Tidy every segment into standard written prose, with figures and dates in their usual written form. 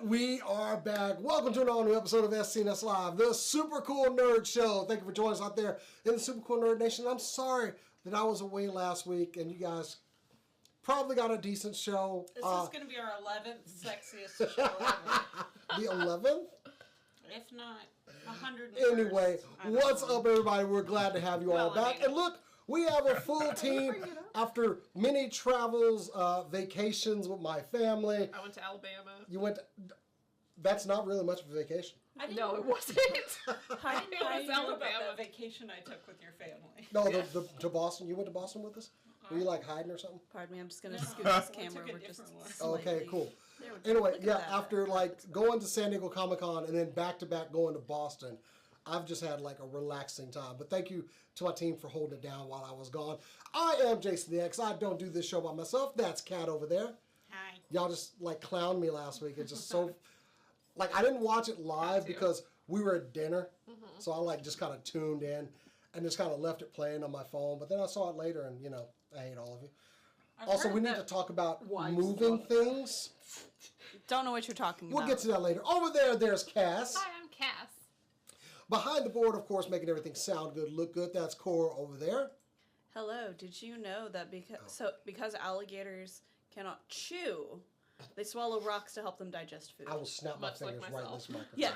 We are back. Welcome to an all-new episode of SCNS Live, the Super Cool Nerd Show. Thank you for joining us out there in the Super Cool Nerd Nation. I'm sorry that I was away last week, and you guys probably got a decent show. This is going to be our 11th sexiest show ever. The 11th? If not, 100. Anyway, what's up, everybody? We're glad to have you all back. And look, we have a full team after many travels, vacations with my family. I went to Alabama. You went to... That's not really much of a vacation. No, it wasn't. I didn't know you Alabama. about that vacation I took with your family. No, to Boston. You went to Boston with us? Were you like hiding or something? Pardon me, I'm just going to scoot this camera over just slightly. Okay, cool. Anyway, yeah, after like going to San Diego Comic-Con and then back-to-back going to Boston, I've just had like a relaxing time. But thank you to my team for holding it down while I was gone. I am Jason the X. I don't do this show by myself. That's Kat over there. Hi. Y'all just like clowned me last week. It's just so... Like, I didn't watch it live because we were at dinner. Mm-hmm. So I like just kind of tuned in and just kind of left it playing on my phone. But then I saw it later and, you know, I hate all of you. Also, we need to talk about moving things. Don't know what you're talking about. We'll get to that later. Over there's Cass. Hi, I'm Cass. Behind the board, of course, making everything sound good, look good. That's Cora over there. Hello. Did you know that because alligators cannot chew, they swallow rocks to help them digest food? I will snap my Much like fingers right in myself. this microphone. Yes.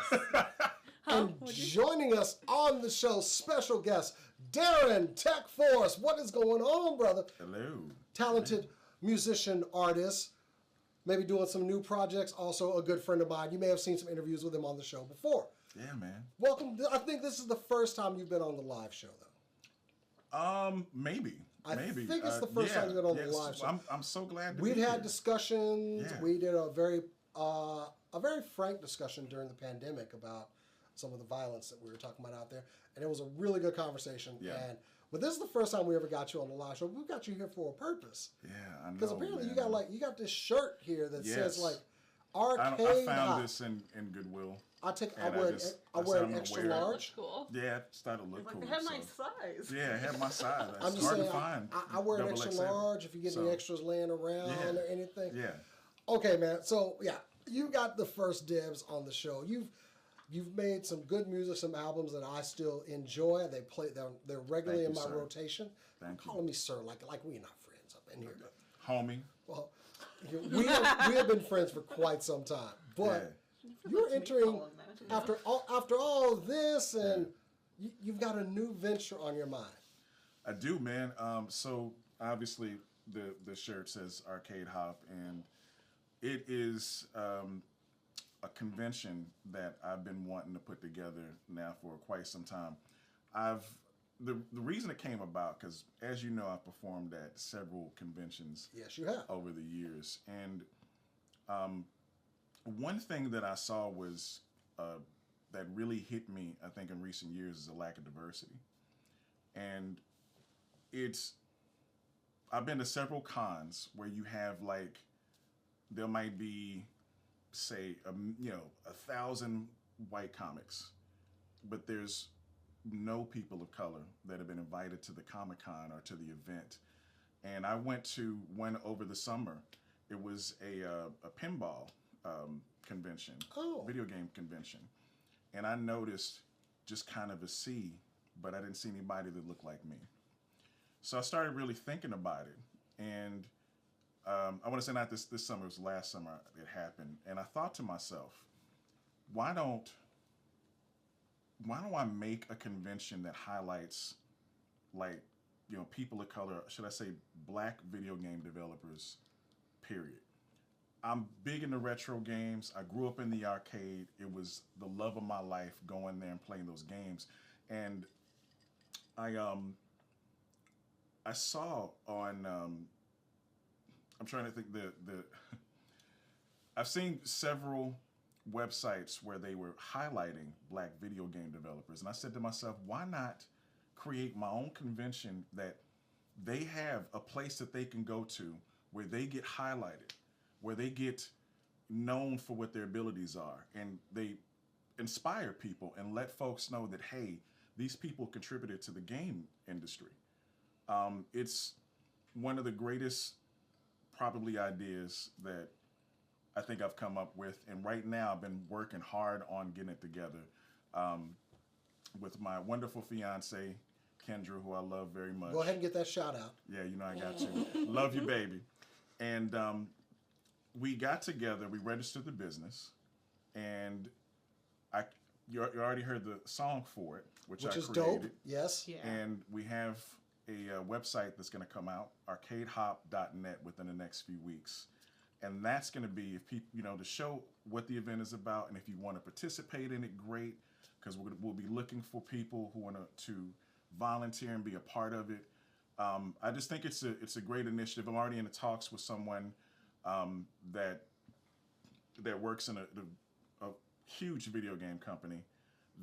And joining us on the show, special guest, Darren TekForce. What is going on, brother? Hello. Talented musician, artist, maybe doing some new projects. Also a good friend of mine. You may have seen some interviews with him on the show before. Yeah, man. Welcome. I think this is the first time you've been on the live show, though. Maybe. I think it's the first time you've been on the live show. I'm so glad to We've be had here. discussions. Yeah. We did a very frank discussion during the pandemic about some of the violence that we were talking about out there, and it was a really good conversation. Yeah. But this is the first time we ever got you on the live show. We got you here for a purpose. Yeah, I know. Because apparently man. you got this shirt here that says Yes. like arcade. I found hop. this in Goodwill. I And wear I'm an extra gonna wear it. large. Cool. Yeah, it started to look cool. They have my so. size. Yeah, it had my size. I'm It's just hard saying, to find. I wear an extra XXL. large if you get any extras laying around Yeah. or anything. Yeah. Okay, man. So yeah, you got the first dibs on the show. You've made some good music, some albums that I still enjoy. They play. They're regularly in my rotation. Thank you. Calling me sir, like we're not friends up in here. Homie. Well, we have been friends for quite some time, but you're entering after all this, and you've got a new venture on your mind. I do, man. So obviously the shirt says Arcade Hop, and it is a convention that I've been wanting to put together now for quite some time. The reason it came about, because as you know, I've performed at several conventions. Yes, you have. Over the years, and one thing that I saw was that really hit me, I think, in recent years is a lack of diversity, and I've been to several cons where you have like there might be, say, 1,000 white comics, but there's no people of color that have been invited to the Comic-Con or to the event. And I went to one over the summer. It was a pinball convention, video game convention. And I noticed just kind of a sea, but I didn't see anybody that looked like me. So I started really thinking about it. And I want to say not this summer, it was last summer it happened. And I thought to myself, why don't I make a convention that highlights, like, people of color, should I say black video game developers, period. I'm big into retro games. I grew up in the arcade. It was the love of my life going there and playing those games. And I saw on, I'm trying to think I've seen several websites where they were highlighting black video game developers. And I said to myself, why not create my own convention that they have a place that they can go to where they get highlighted, where they get known for what their abilities are, and they inspire people and let folks know that, hey, these people contributed to the game industry. It's one of the greatest probably ideas that I think I've come up with. And right now, I've been working hard on getting it together with my wonderful fiance, Kendra, who I love very much. Go ahead and get that shout out. Yeah, you know I got you. Love you, baby. And we got together. We registered the business, and you already heard the song for it, which I is created. dope. Yes. Yeah. And we have a website that's going to come out, arcadehop.net, within the next few weeks. And that's going to be, if people, to show what the event is about. And if you want to participate in it, great, because we'll be looking for people who want to volunteer and be a part of it. I just think it's a great initiative. I'm already in the talks with someone that works in a huge video game company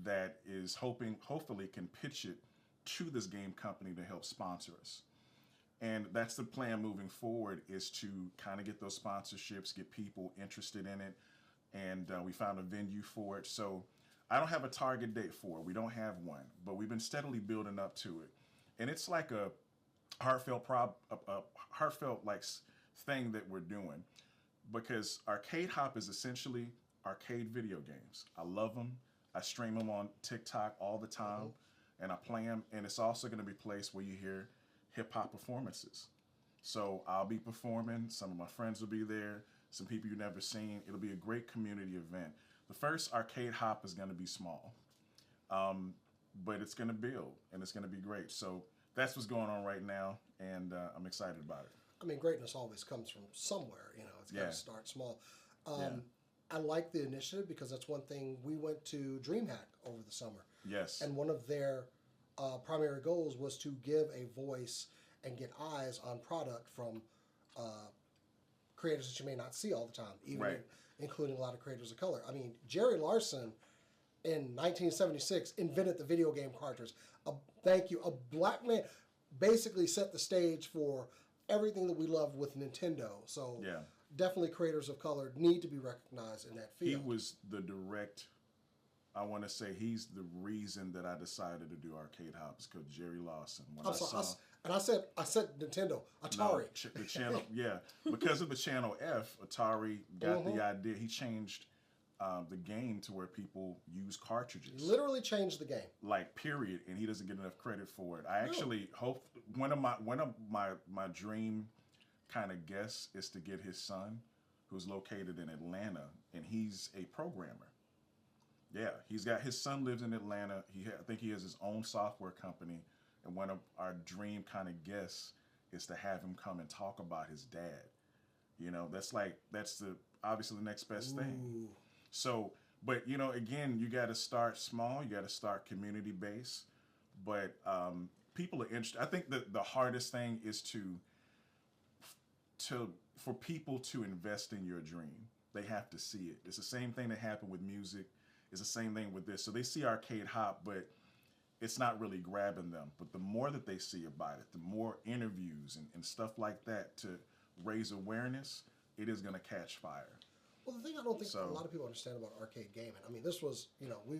that is hopefully can pitch it to this game company to help sponsor us. And that's the plan moving forward, is to kind of get those sponsorships, get people interested in it. And we found a venue for it. So I don't have a target date for it. We don't have one, but we've been steadily building up to it. And it's like a heartfelt thing that we're doing, because Arcade Hop is essentially arcade video games. I love them. I stream them on TikTok all the time, and I play them. And it's also going to be a place where you hear hip-hop performances. So I'll be performing. Some of my friends will be there. Some people you've never seen. It'll be a great community event. The first Arcade Hop is going to be small, but it's going to build, and it's going to be great. So that's what's going on right now, and I'm excited about it. I mean, greatness always comes from somewhere. It's got to start small. I like the initiative because that's one thing. We went to DreamHack over the summer. Yes. And one of their primary goals was to give a voice and get eyes on product from creators that you may not see all the time, even including a lot of creators of color. I mean, Jerry Larson in 1976 invented the video game cartridge. Thank you. A black man basically set the stage for everything that we love with Nintendo. So definitely creators of color need to be recognized in that field. He was the direct, I want to say he's the reason that I decided to do Arcade Hops, because Jerry Lawson. I said Nintendo, Atari. No, the channel, because of the Channel F, Atari got the idea. He changed the game to where people use cartridges. Literally changed the game. Like, period, and he doesn't get enough credit for it. I actually hope one of my dream kind of guests is to get his son, who's located in Atlanta, and he's a programmer. Yeah, his son lives in Atlanta. I think he has his own software company, and one of our dream kind of guests is to have him come and talk about his dad. That's obviously the next best thing. So, but again, you got to start small. You got to start community based. But people are interested. I think that the hardest thing is for people to invest in your dream. They have to see it. It's the same thing that happened with music. It's the same thing with this. So they see Arcade Hop, but it's not really grabbing them. But the more that they see about it, the more interviews and stuff like that to raise awareness, it is going to catch fire. Well, the thing I don't think a lot of people understand about arcade gaming, I mean, this was,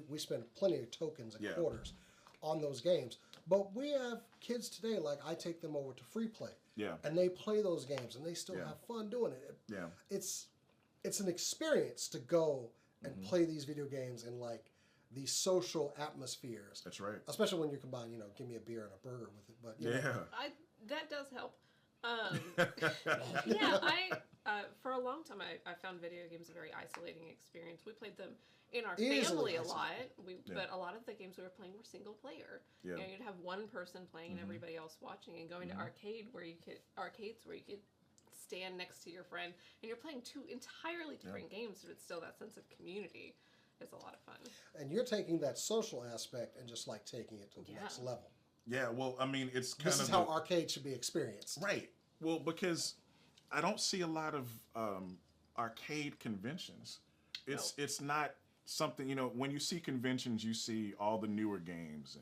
we spent plenty of tokens and quarters on those games. But we have kids today, like I take them over to Free Play. Yeah. And they play those games, and they still have fun doing it. Yeah. It's an experience to go and play these video games in, like, these social atmospheres. That's right. Especially when you combine, give me a beer and a burger with it. But that does help. For a long time, I found video games a very isolating experience. We played them in our family a lot, but a lot of the games we were playing were single player. Yeah. You'd have one person playing and everybody else watching, and going to arcades where you could stand next to your friend, and you're playing two entirely different games, but it's still that sense of community. It's a lot of fun. And you're taking that social aspect and just like taking it to the next level. Yeah, well, I mean, it's kind This is how arcade should be experienced. Right. Well, because I don't see a lot of arcade conventions. It's not something, when you see conventions, you see all the newer games,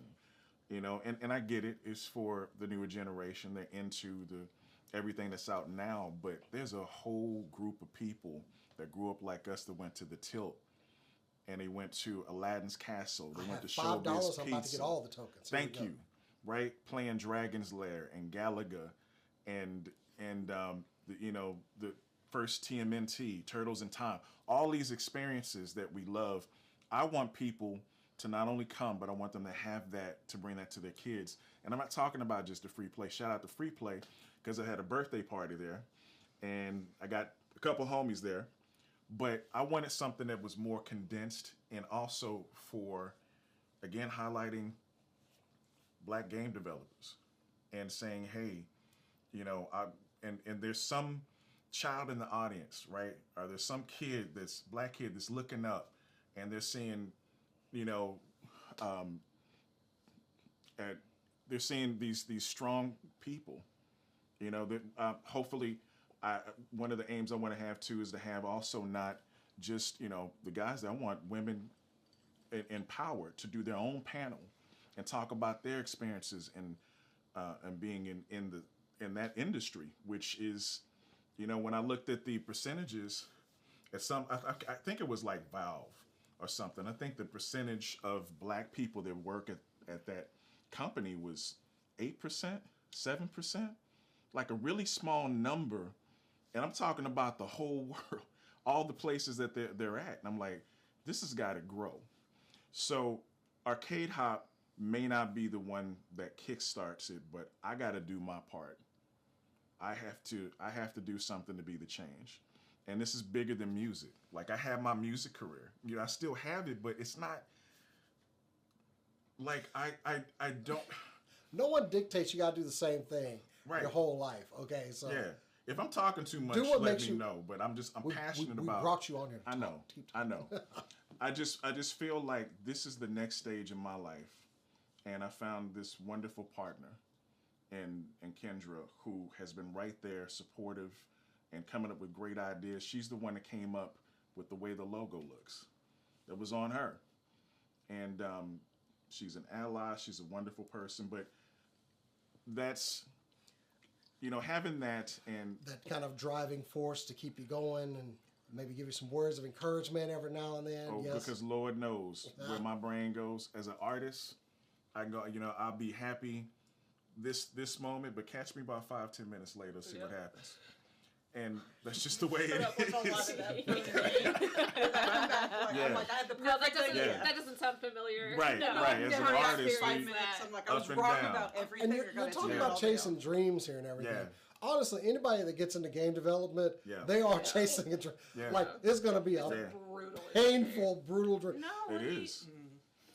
and I get it. It's for the newer generation. They're into everything that's out now, but there's a whole group of people that grew up like us that went to the Tilt, and they went to Aladdin's Castle. They went to Showbiz Pizza. I'm about to get all the tokens. Thank you. Right, playing Dragon's Lair and Galaga, and first TMNT, Turtles in Time, all these experiences that we love. I want people to not only come, but I want them to have that, to bring that to their kids. And I'm not talking about just the free play. Shout out to free play, because I had a birthday party there, and I got a couple homies there. But I wanted something that was more condensed, and also for, again, highlighting Black game developers and saying, hey, you know, and there's some child in the audience, right? Or there's some kid Black kid that's looking up, and they're seeing, you know, they're seeing these strong people, you know, that hopefully, one of the aims I want to have too is to have also not just, you know, the guys. That I want women empowered to do their own panel and talk about their experiences and being in that industry, which is, you know, when I looked at the percentages, at I think it was like Valve or something. I think the percentage of Black people that work at that company was 8%, 7%, like a really small number. And I'm talking about the whole world, all the places that they're at. And I'm like, this has got to grow. So Arcade Hop may not be the one that kickstarts it, but I got to do my part. I have to do something to be the change. And this is bigger than music. Like, I have my music career. You know, I still have it, but it's not like I don't. No one dictates you got to do the same thing Right. your whole life. Okay, so Yeah. If I'm talking too much, do what let makes me you know. But I'm passionate we about. brought you on here. To I know. talk. I know. I just feel like this is the next stage in my life, and I found this wonderful partner, in Kendra, who has been right there, supportive, and coming up with great ideas. She's the one that came up with the way the logo looks. That was on her, and she's an ally. She's a wonderful person, but that's, you know, having that and That kind of driving force to keep you going and maybe give you some words of encouragement every now and then. oh, Yes. because Lord knows where my brain goes as an artist. I go, you know, I'll be happy this moment, but catch me about 5-10 minutes later, see what happens. And that's just the way it That was a lot is. of that for me. I'm like, I had the No, that perfect doesn't. idea. That doesn't sound familiar. Right, No. right. As an Never got artist, 5 we- minutes. I'm like, I was Up and wrong down. about everything. And you're gonna talking do about all chasing day. dreams here and everything. Yeah. Honestly, anybody that gets into game development, Yeah. they are chasing a dream. Yeah. Like, it's going to be a Yeah. Brutal. painful, brutal dream. No, It is.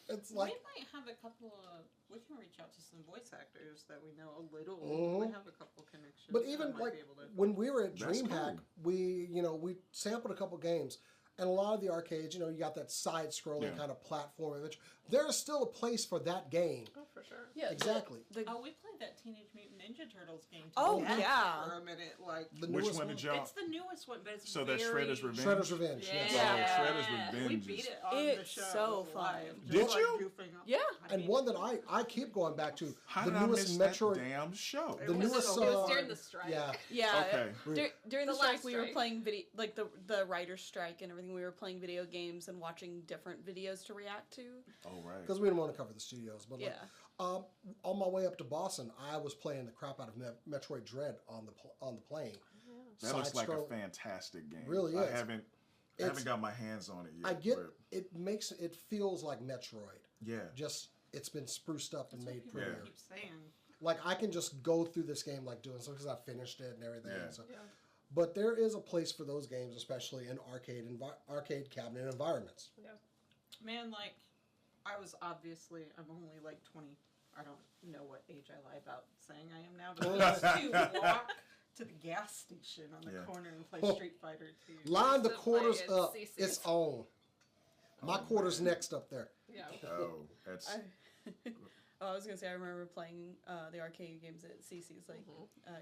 It's like, we might have a couple of. We can reach out to some voice actors that we know a little. Mhm. We have a couple connections. but that even might like be able to. when we were at That's DreamHack, cool. we sampled a couple games, and a lot of the arcades, you got that side-scrolling Yeah. kind of platform adventure. There is still a place for that game. Oh, for sure. Yeah, Exactly. Oh, we played that Teenage Mutant Ninja Turtles game. Oh, together yeah. For a minute, like The Which newest one did y'all? it's the newest one, but it's So that's very... Shredder's Revenge. Shredder's Revenge. Yeah. Yes. Yeah. Shredder's Revenge We is- beat it on the It's show. so fun. live, Did just, you? Like, goofing off. Yeah. I And mean, one that I keep going back to, How the did I newest miss Metroid. that damn show? It The was newest. so It was during the strike. Yeah. Yeah. Okay. During the The strike, last we were strike. playing video, like the writer's strike and everything. We were playing video games and watching different videos to react to. Oh right. Because we didn't want to cover the studios, but like, Yeah. on my way up to Boston, I was playing the crap out of Metroid Dread on the plane. That looks like a Side-scroll- fantastic game. Really I is. haven't got my hands on it yet. I get but it feels like Metroid. yeah. Just it's been spruced up and made people Yeah. prettier. keep saying. Like I can just go through this game like doing so because I finished it and everything. Yeah. So. Yeah. But there is a place for those games, especially in arcade cabinet environments. Yeah. Man, like, I'm only like 20. I don't know what age I lie about saying I am now, but I used to walk to the gas station on the Yeah. corner and play Street Fighter 2. Line the Used to quarters play at up. CC's. It's on. My quarter's next up there. Yeah. Oh, that's Oh, I was gonna say I remember playing the arcade games at CC's, like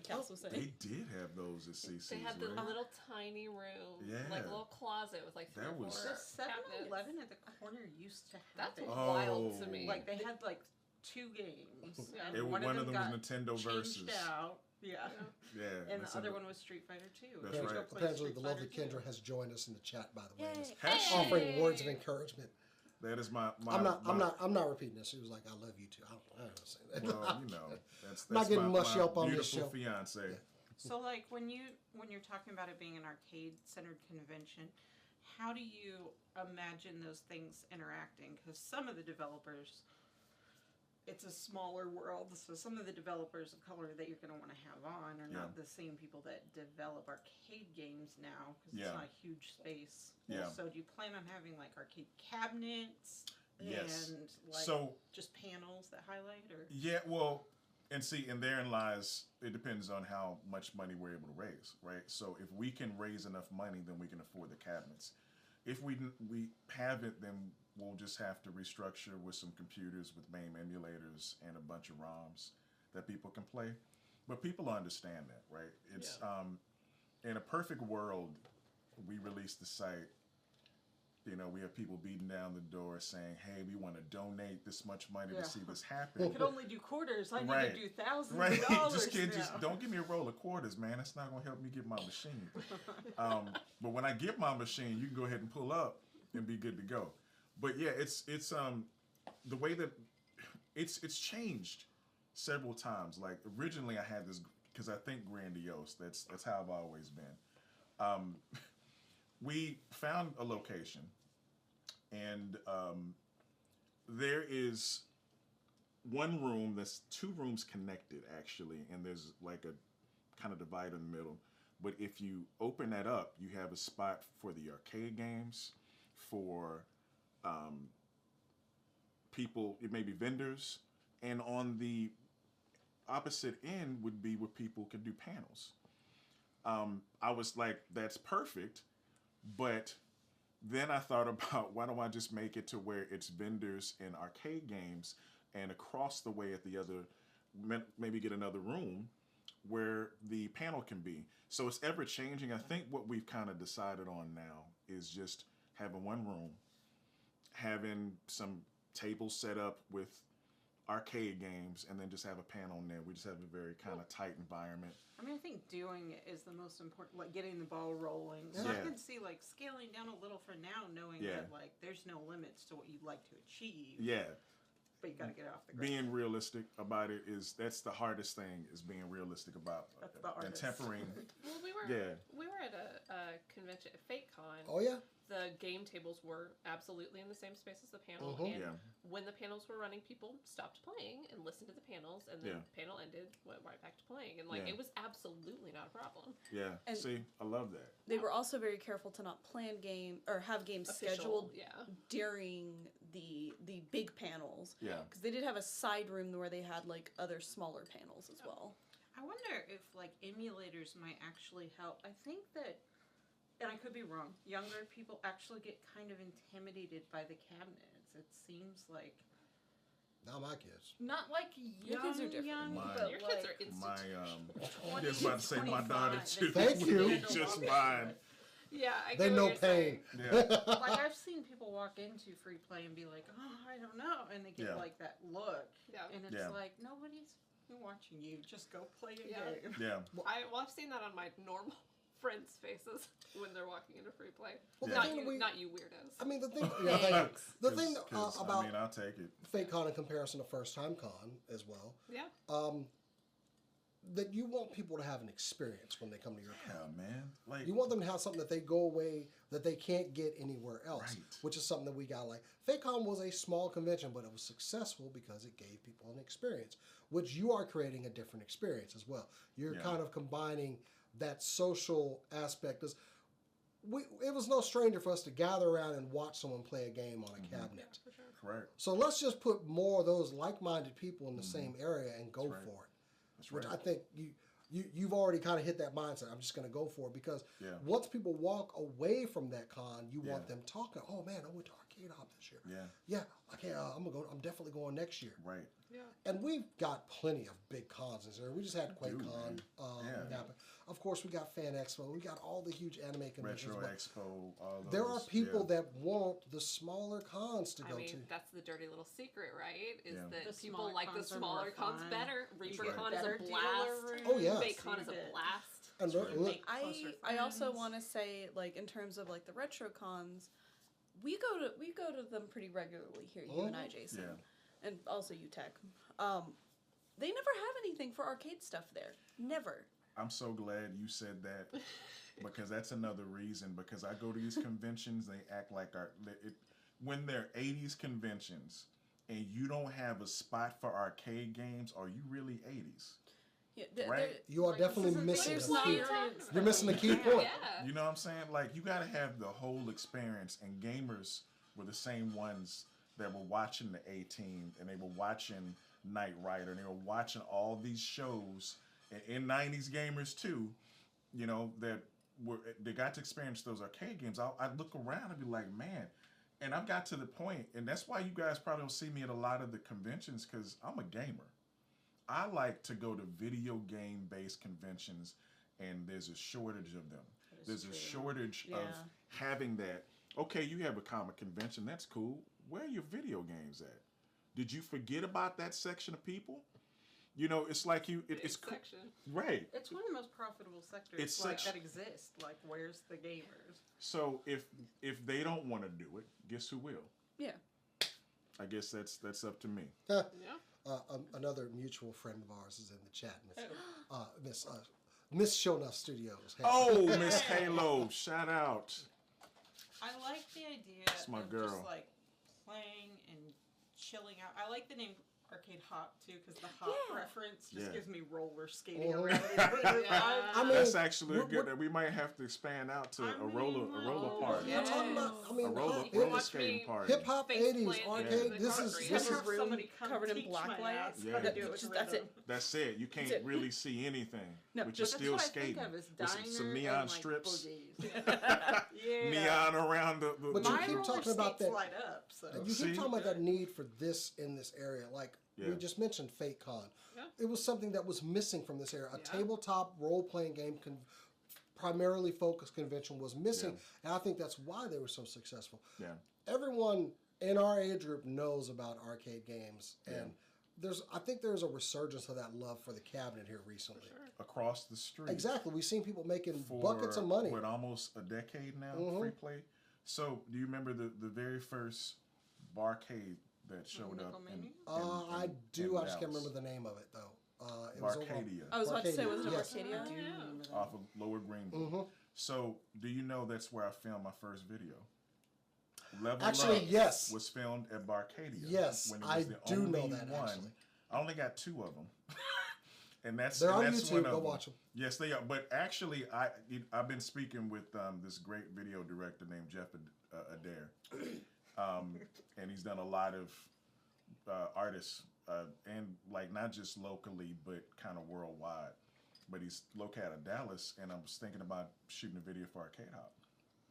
Cass was saying. they did have those at CC's. They had the right? little tiny room, Yeah. like a little closet with like three That or was- four The 7-Eleven cabinets. at the corner used to have That's it. wild to Oh. me. Like, they had like 2 games. And One of them was got Nintendo changed Versus. out. Yeah. Yeah. And that's the other in one was Street Fighter 2. That's Let's right. go play Apparently, Street the lovely Fighter 2. Kendra has joined us in the chat. By the way, and is Has she? offering words of encouragement. That is my. I'm not repeating this. She was like, "I love you too." I don't know say that. Well, you know, that's Not getting my mushy up on this beautiful show. fiance. So, like, when you're talking about it being an arcade-centered convention, how do you imagine those things interacting? Because some of the developers, it's a smaller world, so some of the developers of color that you're going to want to have on are not the same people that develop arcade games now, because it's not a huge space. Yeah. So do you plan on having, like, arcade cabinets? Yes. And, like, So just panels that highlight? Or yeah, well, and see, and therein lies, it depends on how much money we're able to raise, right? So if we can raise enough money, then we can afford the cabinets. If we haven't, then we'll just have to restructure with some computers with MAME emulators and a bunch of ROMs that people can play. But people understand that, right? It's in a perfect world, we release the site. You know, we have people beating down the door saying, "Hey, we want to donate this much money to see this happen." I could only do quarters. I need Right. to do thousands Right, of dollars just can't now. just don't give me a roll of quarters, man. That's not gonna help me get my machine. But when I get my machine, you can go ahead and pull up and be good to go. But yeah, it's the way that it's changed several times. Like originally, I had this because I think grandiose. That's how I've always been. We found a location, and there is one room that's two rooms connected actually, and there's like a kind of divide in the middle. But if you open that up, you have a spot for the arcade games, for people, it may be vendors, and on the opposite end would be where people can do panels. I was like, that's perfect, but then I thought about why don't I just make it to where it's vendors and arcade games, and across the way at the other, maybe get another room where the panel can be. So it's ever changing. I think what we've kind of decided on now is just having one room, having some tables set up with arcade games, and then just have a panel in there. We just have a very kind of tight environment. I mean, I think doing it is the most important, like getting the ball rolling. So I can see like scaling down a little for now, knowing that like there's no limits to what you'd like to achieve. Yeah. But you got to get off the ground. Being realistic about it that's the hardest thing, is being realistic about That's the and hardest. tempering. Well, we were at a convention at FateCon. Oh yeah. The game tables were absolutely in the same space as the panel, and when the panels were running, people stopped playing and listened to the panels, and then the panel ended, went right back to playing, and like it was absolutely not a problem. Yeah, And see, I love that. They were also very careful to not plan game or have games scheduled during the big panels. Yeah. Because they did have a side room where they had like other smaller panels as well. I wonder if like emulators might actually help. I think that, and I could be wrong, younger people actually get kind of intimidated by the cabinets. It seems like Not my kids. not like Your kids are different. young, Mine- but Your like kids are My 20, I was about to say my daughter 25. too. Thank you. Just mine. Yeah, I They get know what you're saying. pain. Yeah. Like I've seen people walk into free play and be like, "Oh, I don't know," and they get like that look, and it's like nobody's watching you. Just go play a game. Yeah. I've seen that on my normal friends' faces when they're walking into free play. Well, Not the you, thing not you weirdos. I mean, the thing. Yeah, thank you. The thing 'Cause, about I mean, I'll take it. FateCon in comparison to First Time Con as well. Yeah. That you want people to have an experience when they come to your Yeah, con. man. Like, You want them to have something that they go away that they can't get anywhere else, Right. which is something that we got. Like FateCon was a small convention, but it was successful because it gave people an experience, which you are creating a different experience as well. You're kind of combining that social aspect. It was no stranger for us to gather around and watch someone play a game on a cabinet. For sure. correct. So let's just put more of those like-minded people in the same area and go right. for it. That's Which right. I think you've already kind of hit that mindset. I'm just going to go for it because once people walk away from that con, you want them talking. Oh man, I went to Arcade Hop this year. Yeah. Okay, I'm definitely going next year. Right. Yeah. And we've got plenty of big cons this year. We just had QuakeCon happen. Of course, we got Fan Expo. We got all the huge anime conventions. Retro but Expo. All those. there are people that want the smaller cons to I go mean, to. that's the dirty little secret, right? Is that The people smaller like the cons are smaller more cons fun. better. You ReaperCon get is better a dealer blast. rooms. Oh, yeah. FateCon is a You blast. And sort of look, make closer I also friends. want to say, like, in terms of like the retro cons, we go to them pretty regularly here. You and I, Jason, and also you, Tech. They never have anything for arcade stuff there. Never. I'm so glad you said that because that's another reason. Because I go to these conventions, they act like when they're 80s conventions and you don't have a spot for arcade games, are you really 80s? Yeah, Right? You are definitely missing there's the not- key. You're missing the key point. Yeah. You know what I'm saying? Like, you got to have the whole experience, and gamers were the same ones that were watching the A-Team, and they were watching Knight Rider, and they were watching all these shows, and in 90s gamers too, you know, they got to experience those arcade games. I'd look around and be like, man, and I've got to the point, and that's why you guys probably don't see me at a lot of the conventions, because I'm a gamer. I like to go to video game based conventions, and there's a shortage of them. There's a shortage of having that. Okay, you have a comic convention, that's cool. Where are your video games at? Did you forget about that section of people? You know, it's like it's section. Right. It's one of the most profitable sectors It's like such- that exist. Like, where's the gamers? So if they don't want to do it, guess who will? Yeah. I guess that's up to me. Yeah. Another mutual friend of ours is in the chat, Miss Shownuff Studios. Hey. Oh, Miss Halo, shout out. I like the idea That's my of girl. just like playing and chilling out. I like the name Arcade Hop too, because the hop reference just Yeah. gives me roller skating Mhm. around. I mean, That's actually we're- good. We might have to expand out to I a roller mean, party. You're talking about, I mean, A roller Watch skating me party. hip hop Face 80s plant arcade. into the This is concrete. this Have is room somebody come covered in teach black my lights. ass Yeah. how to That- do it just- with that's rhythm. it. That's it. You can't it. really see anything, No, but you're but still That's skating what I think of as with some diner neon and, like, strips, boogies. Yeah. neon around the. But you My keep roller talking about skates that- light up. So You See? keep talking about that need for this in this area. Like we Yeah. just mentioned FateCon. Yeah. It was something that was missing from this area. A Yeah. tabletop role-playing game primarily focused convention was missing. And I think that's why they were so successful. Yeah. Everyone in our age group knows about arcade games. And Yeah. I think there's a resurgence of that love for the cabinet here recently. Across the street. Exactly. We've seen people making For buckets of money. What, almost a decade now, free play. So, do you remember the very first barcade that showed up? Nickelmania? I do. I just can't remember the name of it though. It was over Barcadia. I was about to say, wasn't it Yes. Arcadia? I do remember that. Off of Lower Greenville. So, do you know that's where I filmed my first video? Level Actually, Up yes. was filmed at Barcadia. Yes, when it I was the do know only that, one. actually. I only got 2 of them. And that's They're on that's YouTube. one of Go them. watch them. Yes, they are. But actually, I've been speaking with this great video director named Jeff Adair, and he's done a lot of artists and like not just locally but kind of worldwide. But he's located out of Dallas, and I was thinking about shooting a video for Arcade Hop.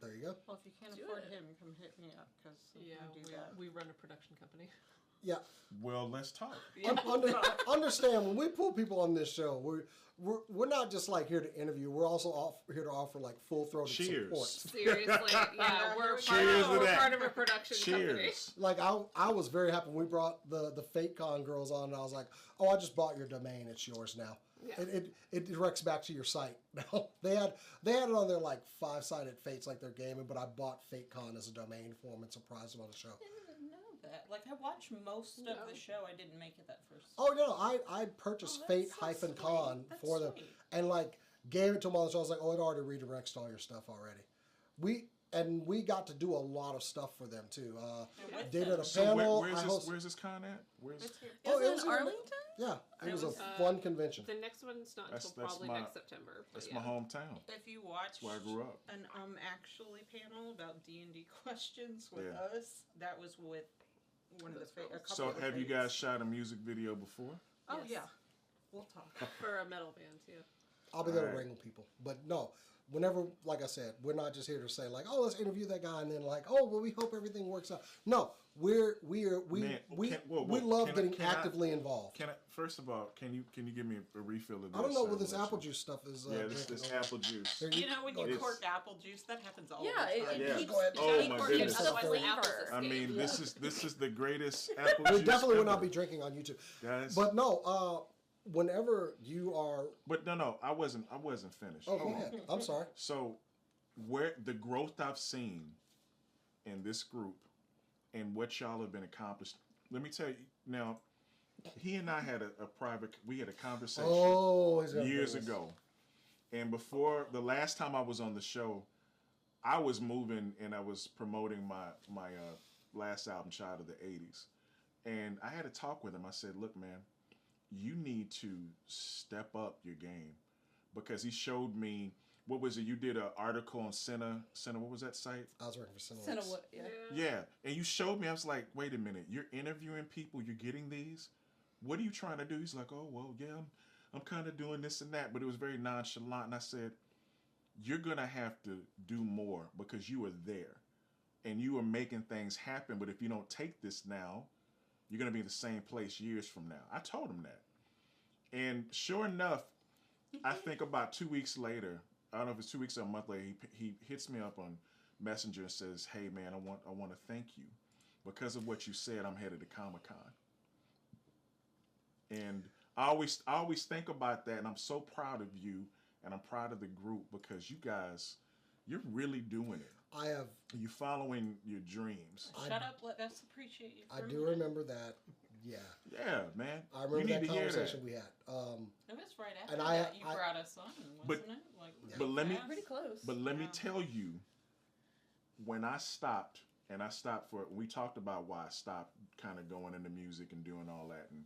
There you go. Well, if you can't Do afford it. him, come hit me up because Yeah, do that. we run a production company. Yeah. Well, let's talk. Understand when we pull people on this show, we're not just like here to interview. We're also here to offer like full throated Cheers. support. Seriously, yeah, we're Cheers to that. part of a production company. Cheers. Like I was very happy when we brought the FateCon girls on, and I was like, oh, I just bought your domain. It's yours now. Yeah. It directs back to your site. Now they had it on their like 5-sided Fates like they're gaming, but I bought FateCon as a domain for them and surprised them on the show. I didn't know that. Like, I watched most of the show. I didn't make it that first. Oh no, I purchased Oh, that's so Fate-Con sweet. That's for them sweet. and like gave it to them on the show. I was like, oh, it already redirects to all your stuff already. We got to do a lot of stuff for them too. with Did them. at a So panel. where's this con at? Where's It's here. Oh, Is it it was in in- Arlington? Yeah, it was a was, fun convention. The next one's not That's- until that's probably my- next September. but that's yeah. my hometown. If you watch where I grew up. an actually panel about D&D questions with Yeah. us, that was with one of the a couple So of the have you fates. guys shot a music video before? Oh Yes. yeah, we'll talk. For a metal band too. I'll be there to Alright. wrangle people, but no. Whenever, like I said, we're not just here to say like, oh, let's interview that guy, and then like, oh, well, we hope everything works out. No, we Man, love can I- getting can I- actively involved. Can I, first of all, can you give me a refill of this? I don't know what this I'll let apple you- juice stuff is. Yeah, this drinking. apple juice. Here You know when you It's- cork apple juice, that happens all Yeah, the time. it Yeah. keeps Go ahead. Oh, keep my working, goodness. otherwise the Flavor. flavor. I mean, this is the greatest apple We juice definitely will ever. not be drinking on YouTube. Guys. But no, whenever you are, But no, I wasn't finished. oh, go Hold on. ahead. I'm sorry. So, where the growth I've seen in this group and what y'all have been accomplished, let me tell you now. He and I had a private. We had a conversation Oh, he's gonna years bring this. ago, And before the last time I was on the show, I was moving and I was promoting my last album, Child of the '80s. And I had a talk with him. I said, "Look, man, you need to step up your game," because he showed me, what was it? You did an article on Senna. What was that site? I was working for Cinema. Cinewood, yeah. Yeah, and you showed me. I was like, "Wait a minute, you're interviewing people. You're getting these. What are you trying to do?" He's like, "Oh, well, yeah, I'm kind of doing this and that," but it was very nonchalant. And I said, "You're gonna have to do more because you were there, and you are making things happen. But if you don't take this now, you're gonna be in the same place years from now." I told him that, and sure enough, I think about 2 weeks later, I don't know if it's 2 weeks or a month later, he hits me up on Messenger and says, "Hey man, I want to thank you because of what you said. I'm headed to Comic-Con." And I always think about that, and I'm so proud of you, and I'm proud of the group because you guys, you're really doing it. I have. You're following your dreams. Shut up, let us appreciate you. I for a do minute. remember that. Yeah, Yeah, man. I remember you that need to hear conversation that. we had. It was right after And that you I- brought us on, wasn't But- it? Like, but let me- fast? Pretty close. But let me Yeah. tell you, when I stopped, and I stopped we talked about why I stopped kind of going into music and doing all that, and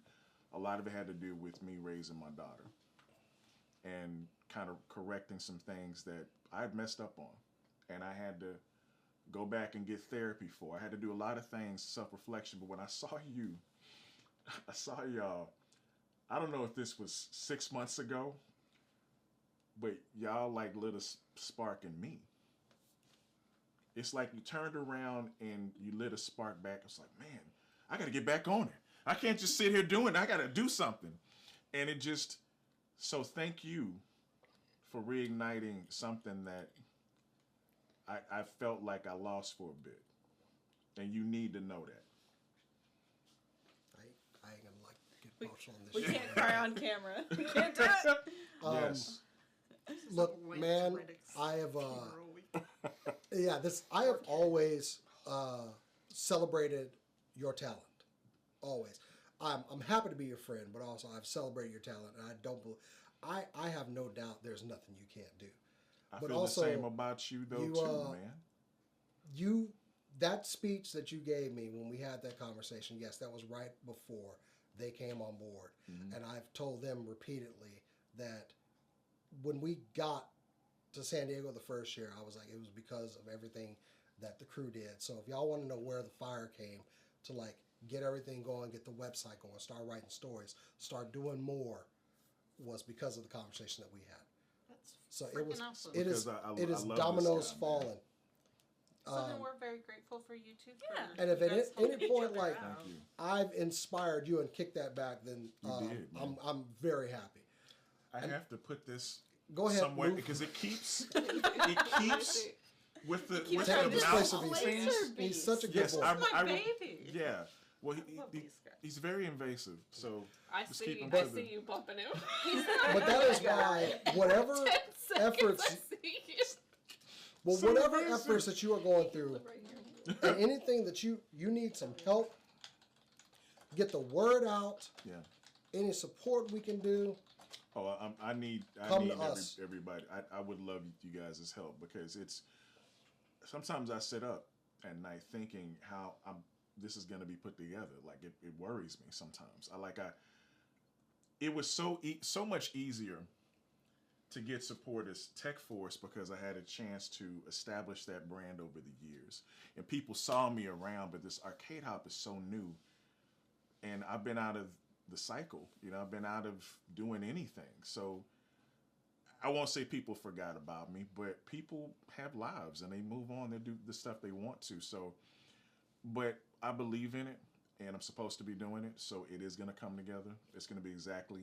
a lot of it had to do with me raising my daughter and kind of correcting some things that I had messed up on, and I had to go back and get therapy for. I had to do a lot of things, self-reflection. But when I saw you, I saw y'all. I don't know if this was 6 months ago, but y'all like lit a spark in me. It's like you turned around and you lit a spark back. It's like, man, I got to get back on it. I can't just sit here doing it. I got to do something. And it just, so thank you for reigniting something that I felt like I lost for a bit. And you need to know that. I ain't gonna like get We- emotional on this. We shit. can't cry on camera. We can't do it. Yes. Look, Lance man, Reddick's I have. funeral week. Yeah, I have always celebrated your talent. Always. I'm happy to be your friend, but also I've celebrated your talent, and I don't believe. I have no doubt there's nothing you can't do. I But feel also, the same about you, though, too, man. That speech that you gave me when we had that conversation, yes, that was right before they came on board. Mm-hmm. And I've told them repeatedly that when we got to San Diego the first year, I was like, it was because of everything that the crew did. So if y'all want to know where the fire came to like get everything going, get the website going, start writing stories, start doing more, was because of the conversation that we had. That's So freaking it was awesome. it is Because I it is love this dominoes guy, man. falling. So then we're very grateful for you too. For Yeah. And if you at guys any helping each point, other like, out. Thank you. I've inspired you and kicked that back, then You did, man. I'm very happy. I have to put this Go ahead, somewhere move. because it keeps with the Keep with taking the this place mouth of these things. laser He's such a good Yes, boy. I, my I, baby. Yeah. Well, I love these guys. he's very invasive, so I just see. keep him I to the- see you bumping him. But that is why whatever 10 seconds, efforts, I see you. well, So whatever invasive. efforts that you are going through, Right here. and anything that you need some help, get the word out. yeah. Any support we can do. Oh, I need Come to us. everybody. I would love you guys' help because it's sometimes I sit up at night thinking how this is going to be put together. Like it worries me sometimes. It was so much easier to get support as TekForce because I had a chance to establish that brand over the years, and people saw me around. But this arcade hop is so new, and I've been out of the cycle. I've been out of doing anything. So I won't say people forgot about me, but people have lives and they move on. They do the stuff they want to. So, but I believe in it and I'm supposed to be doing it. So it is going to come together. It's going to be exactly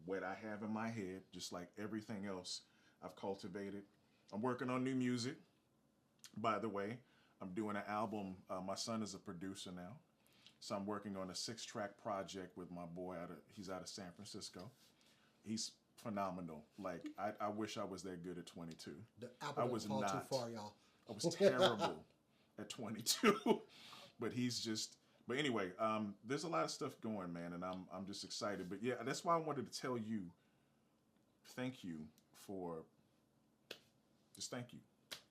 what I have in my head, just like everything else I've cultivated. I'm working on new music, by the way. I'm doing an album. My son is a producer now. So I'm working on a 6-track project with my boy he's out of San Francisco. He's phenomenal. Like I wish I was that good at 22. The I apple was didn't fall not. too far, y'all. I was terrible at 22. But anyway, there's a lot of stuff going, man, and I'm just excited. But yeah, that's why I wanted to tell you, thank you for just thank you.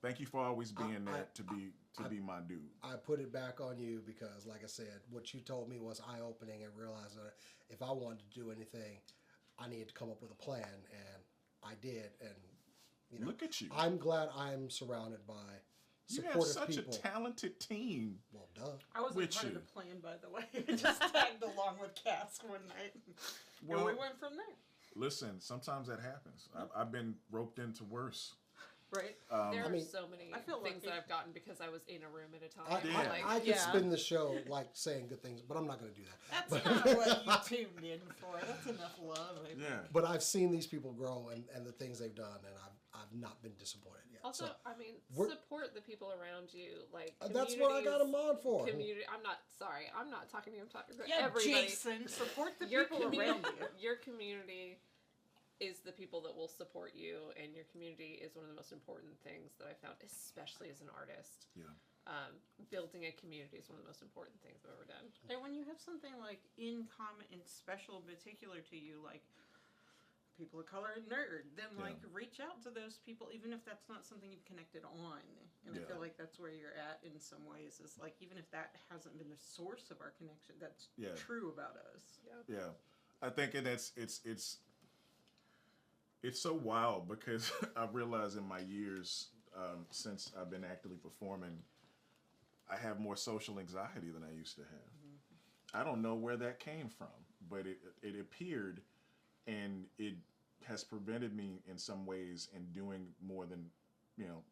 Thank you for always being there to be my dude. I put it back on you because, like I said, what you told me was eye-opening, and realizing that if I wanted to do anything, I needed to come up with a plan, and I did. And you know, look at you. I'm glad I'm surrounded by You have supportive such people. a talented team. Well, duh. I wasn't With part you. of the plan, by the way. I just tagged along with Cass one night. Well, and we went from there. Listen, sometimes that happens. I've been roped into worse. Right? There I mean, are so many I feel things lucky. that I've gotten because I was in a room at a time. I could Yeah. spin the show like saying good things, but I'm not going to do that. That's not what you tuned in for. That's enough love. I think. Yeah. But I've seen these people grow and the things they've done, and I've not been disappointed yet. Also, So I mean, we're- support the people around you. Like that's what I got them on for. Community. I'm not sorry. I'm not talking to you. I'm talking to Yeah, everybody. Jason, support the Your people around you. Your community is the people that will support you, and your community is one of the most important things that I found, especially as an artist. Yeah. Building a community is one of the most important things I've ever done. And when you have something like in common and special in particular to you, like people of color and nerd, then like reach out to those people, even if that's not something you've connected on. And I feel like that's where you're at in some ways, is like even if that hasn't been the source of our connection, that's true about us. Yeah. I think it's so wild because I realized in my years since I've been actively performing, I have more social anxiety than I used to have. I don't know where that came from, but it appeared, and it has prevented me in some ways in doing more than,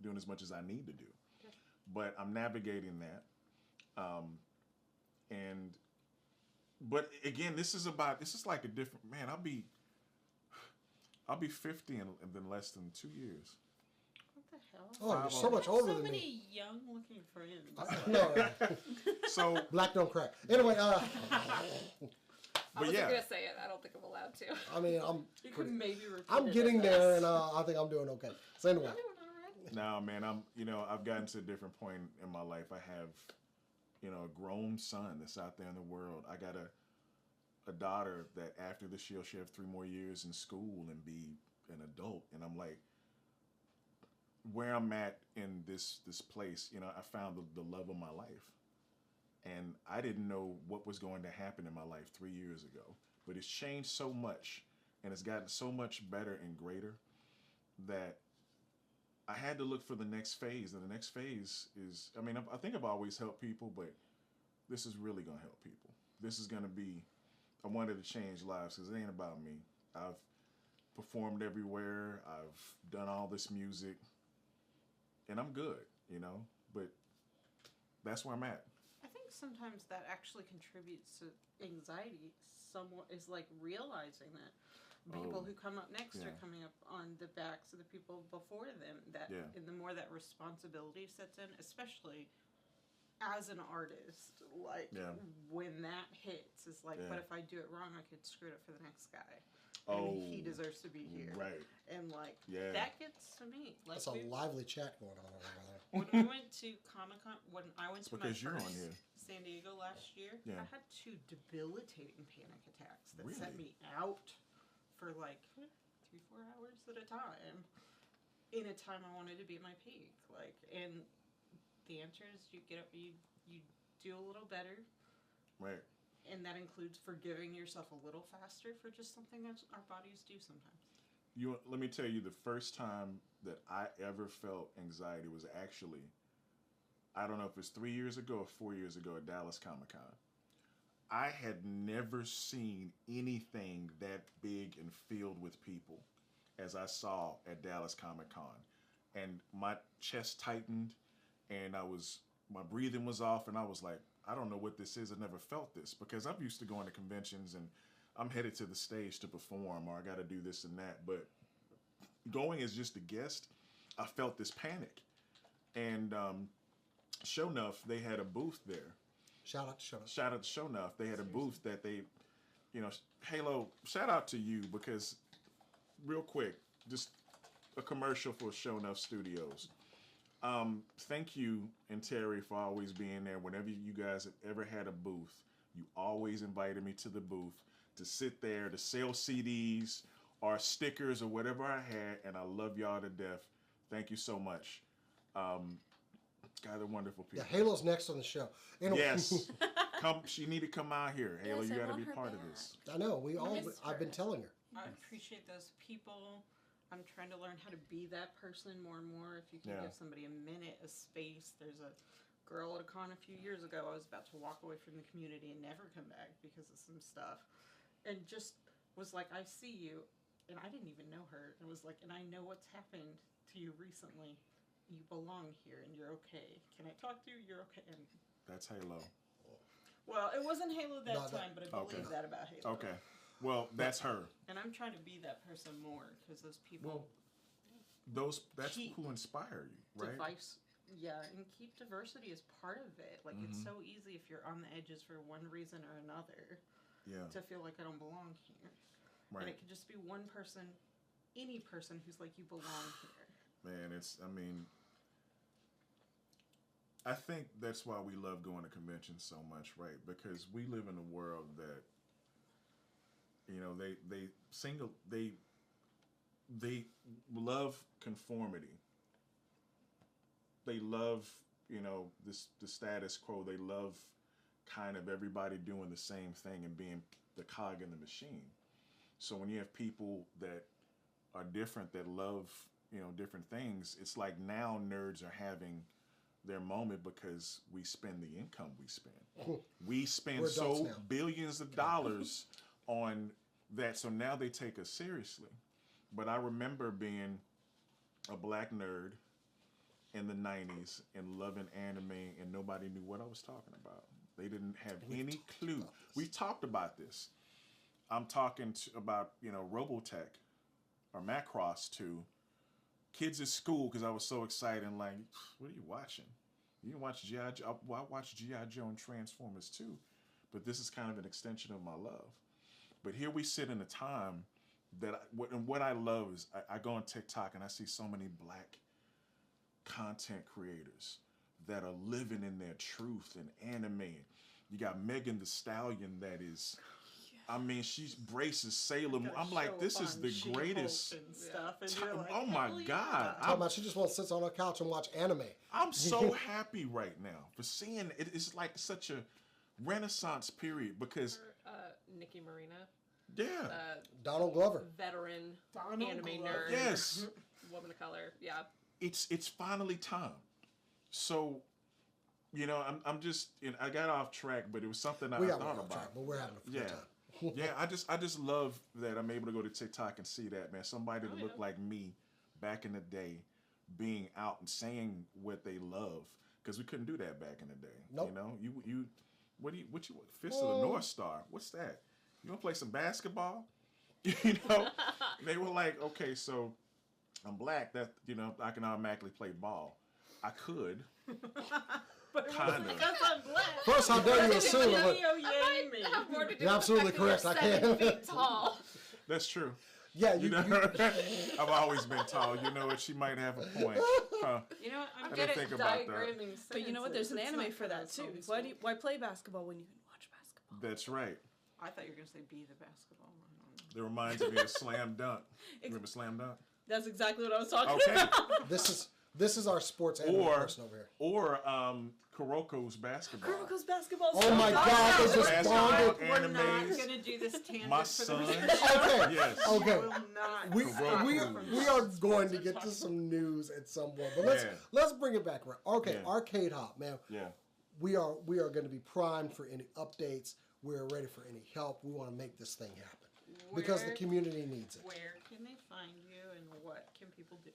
doing as much as I need to do. Yeah. But I'm navigating that. But again, this is like a different, man, I'll be 50 in less than 2 years. What the hell? Oh, you're so much older So than many me. young looking friends. No, So, black don't crack. Anyway, I but wasn't yeah, gonna say it. I don't think I'm allowed to. I mean, You could maybe repeat I'm it getting at there, best. and I think I'm doing okay. So anyway, You're doing all right. now, man, I've gotten to a different point in my life. I have, a grown son that's out there in the world. I got a daughter that after this year she'll have 3 more years in school and be an adult. And I'm like, where I'm at in this place, I found the love of my life. And I didn't know what was going to happen in my life 3 years ago. But it's changed so much, and it's gotten so much better and greater, that I had to look for the next phase. And the next phase is, I think I've always helped people, but this is really going to help people. This is going to be, I wanted to change lives because it ain't about me. I've performed everywhere. I've done all this music, and I'm good, but that's where I'm at. I think sometimes that actually contributes to anxiety. Somewhat is like realizing that people who come up next are coming up on the backs of the people before them. And the more that responsibility sets in, especially as an artist, like when that hits, is like, but if I do it wrong, I could screw it up for the next guy. And he deserves to be here. Right. And like that gets to me. Like that's a lively chat going on over there. when we went to Comic-Con, when I went It's to my because you're on first here. San Diego last year, Yeah. I had 2 debilitating panic attacks that Really? set me out for like 3-4 hours at a time. In a time I wanted to be at my peak, like, and the answer is you get up, you do a little better, Right. and that includes forgiving yourself a little faster for just something that our bodies do sometimes. Let me tell you, the first time that I ever felt anxiety was actually, I don't know if it's 3 years ago or 4 years ago at Dallas Comic-Con. I had never seen anything that big and filled with people as I saw at Dallas Comic-Con. And my chest tightened, and my breathing was off, and I was like, I don't know what this is. I never felt this, because I'm used to going to conventions and I'm headed to the stage to perform, or I got to do this and that. But going as just a guest, I felt this panic. And Show Enough, they had a booth there. Shout out to Show Enough. Shout out to Show Enough. They had a booth that they, Halo, shout out to you, because real quick, just a commercial for Show Enough Studios. Thank you, and Terry, for always being there. Whenever you guys have ever had a booth, you always invited me to the booth to sit there, to sell CDs, or stickers or whatever I had, and I love y'all to death. Thank you so much. God, they're wonderful people. Yeah, Halo's next on the show. Anyway, Yes. Come, she need to come out here. Halo, Yes, you I got to want be her part of back. this. I know Miss I've been her. telling her. I appreciate those people. I'm trying to learn how to be that person more and more. If you can Yeah. give somebody a minute, a space. There's a girl at a con a few years ago. I was about to walk away from the community and never come back because of some stuff, and just was like, "I see you," and I didn't even know her. It was like, and I know what's happened to you recently. You belong here, and you're okay. Can I talk to you? You're okay. And That's Halo. well, it wasn't Halo that Not that- time, but I believe Okay. that about Halo. Okay. Well, that's her. And I'm trying to be that person more because those people. Well, that's Keep who inspire you, right? device, yeah, and keep diversity as part of it. Like it's so easy if you're on the edges for one reason or another Yeah. to feel like I don't belong here. And Right. it could just be one person, any person who's like you belong here. Man, I think that's why we love going to conventions so much, right? Because we live in a world that, they love conformity. They love, the status quo. They love kind of everybody doing the same thing and being the cog in the machine. So when you have people that are different, that love, different things, it's like now nerds are having their moment because we spend the income we spend. We spend We're adults so now. billions of dollars on that, so now they take us seriously. But I remember being a black nerd in the 90s and loving anime, and nobody knew what I was talking about. They didn't have any clue. We talked about this. I'm talking about, Robotech or Macross to kids at school because I was so excited and like, what are you watching? You didn't watch G.I. Joe? Well, I watched G.I. Joe and Transformers too, but this is kind of an extension of my love. But here we sit in a time that what I love is I go on TikTok and I see so many black content creators that are living in their truth and anime. You got Megan Thee Stallion that is, I mean, she braces Sailor Moon. I'm like, this is the greatest. And stuff, and time. you're like, Oh my hell God. yeah. Talking about she just wants to sit on her couch and watch anime. I'm so happy right now for seeing it. It's like such a renaissance period because, Nikki Marina, yeah, Donald Glover. veteran Donald anime Glover. nerd, yes, woman of color. Yeah, it's finally time. So, I'm just, I got off track, but it was something I We got thought one on about. track, but we're having a Yeah. good time. Yeah, I just love that I'm able to go to TikTok and see that, man. Somebody that looked yeah. like me back in the day being out and saying what they love, because we couldn't do that back in the day. Nope. What Fist of the North Star? What's that? You want to play some basketball? They were like, okay, so I'm black, that I can automatically play ball. I could. But it Kinda. wasn't because I'm black. First, how dare you assume? Yo, But yo, yay me. have more to do You're with absolutely the fact that correct. you're I 7 can't. feet tall. That's true. yeah, You know, I've always been tall. You know what? She might have a point. Huh? You know what? I'm I good didn't at think about that. diagramming But you know what? There's an sentences. It's anime not for that gonna too. solve this Why play basketball when you can watch basketball? That's right. I thought you were going to say be the basketball. That reminds me of Slam Dunk. Remember Slam Dunk? That's exactly what I was talking Okay. about. this is our sports anime person over here. Or Kuroko's basketball. Kuroko's basketball. Oh my God, they just Basketball, bonded. We're not animes. going to do this tangent My for the son. rest of the show. Okay. Yes. Okay. We will not We, stop we, from we are sports going to and get to talking. some news at some point, but let's bring it back around. Okay, Yeah. Arcade Hop, man. Yeah. We are going to be primed for any updates. We're ready for any help. We want to make this thing happen because the Where- community needs it. Where can they find you and what can people do?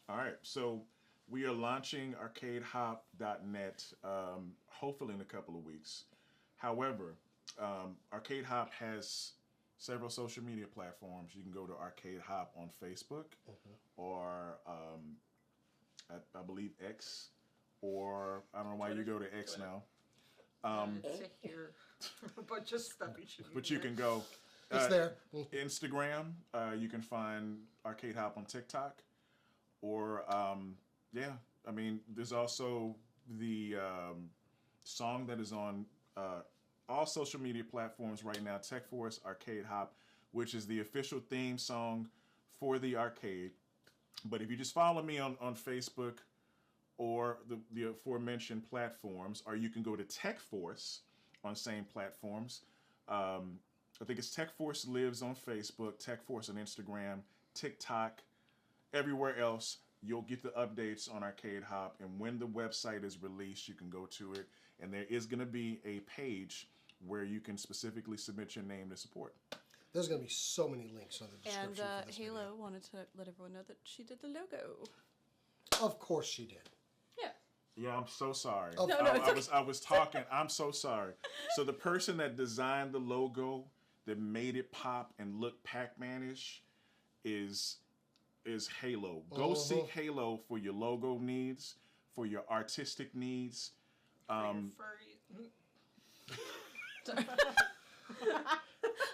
All right. So we are launching arcadehop.net hopefully in a couple of weeks. However, Arcade Hop has several social media platforms. You can go to Arcade Hop on Facebook or I believe X, or I don't know why you go to X now. To hear a bunch of stuff you should But you can go. It's there. Instagram, you can find Arcade Hop on TikTok, or I mean, there's also the song that is on all social media platforms right now. TekForce Arcade Hop. which is the official theme song for the arcade. But if you just follow me on Facebook or the aforementioned platforms, or you can go to TekForce on same platforms. I think it's TekForce Lives on Facebook, TekForce on Instagram, TikTok, everywhere else. You'll get the updates on Arcade Hop, and when the website is released, you can go to it, and there is going to be a page where you can specifically submit your name to support. There's going to be so many links on the description And for this Halo video. wanted to let everyone know that she did the logo. Of course she did. Yeah. Yeah, I'm so sorry. Oh, No, I was talking. I'm so sorry. So the person that designed the logo, that made it pop and look Pac-Man-ish, is Halo. Go seek Halo for your logo needs, for your artistic needs. Furry.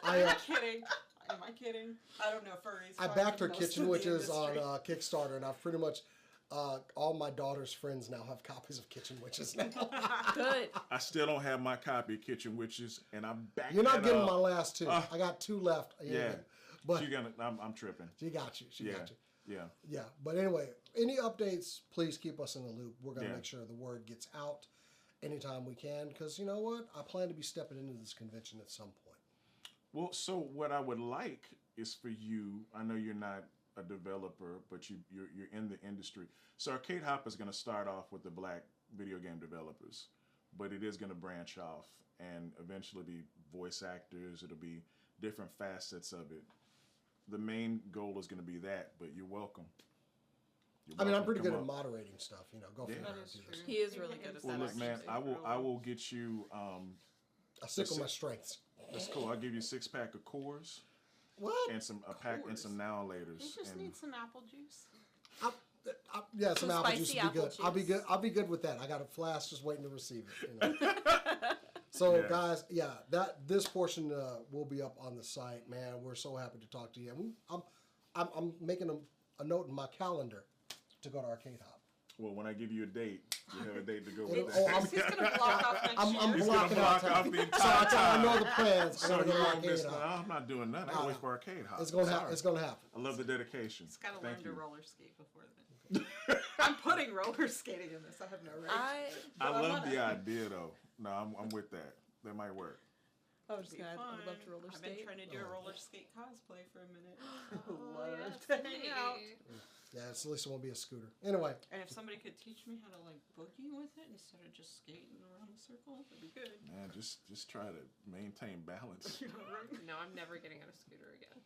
I Kidding. Am I kidding? I don't know furries. I backed her Kitchen Witches on Kickstarter, and I've pretty much all my daughter's friends now have copies of Kitchen Witches now. Good. I still don't have my copy of Kitchen Witches, and I'm back. You're not getting my last two. I got two left. Yeah, but I'm tripping. she got you. She got you. Yeah. Yeah, but anyway, any updates, please keep us in the loop. We're going to Yeah. make sure the word gets out anytime we can, because you know what? I plan to be stepping into this convention at some point. Well, so what I would like is for you. I know you're not a developer, but you're in the industry. So Arcade Hop is going to start off with the Black video game developers, but it is going to branch off and eventually be voice actors. It'll be different facets of it. The main goal is going to be that, but you're welcome. I mean, I'm pretty good at moderating stuff. Go figure That out. is Do true. this. He is really good at Well, that. look, man, I will get you. I stick with my strengths. That's cool. I'll give you a 6-pack of Coors What? and a pack and some Now and You Laters. just And need some apple juice. Yeah, some apple spicy juice would be apple good. I'll be juice. good. I'll be good with that. I got a flask just waiting to receive it. So, Yeah. guys, this portion will be up on the site. Man, we're so happy to talk to you. And I'm making a note in my calendar to go to Arcade Hop. well, when I give you a date, you have a date to go Oh, with that. I'm- He's gonna block off next I'm year. He's blocking gonna out block time. off the So entire I know time. the plans. I So gotta you go to won't Arcade miss. Hop. No, I'm not doing nothing. I gotta wait for Arcade Hop. It's gonna happen. Sorry. It's gonna happen. I love the dedication. He's got to Thank learn to you. roller skate before then. I'm putting roller skating in this. I have no right. I But love the wanna. idea though. No, I'm with that. That might work. I was Be gonna. I fun. would love to roller I've been skate. trying to do a roller skate cosplay for a minute. Oh, Love yes, to hang out. me. Yeah, it's at least it won't be a scooter. Anyway, And if somebody could teach me how to like boogie with it instead of just skating around the circle, that'd be good. Man, just try to maintain balance. You know, right? No, I'm never getting on a scooter again.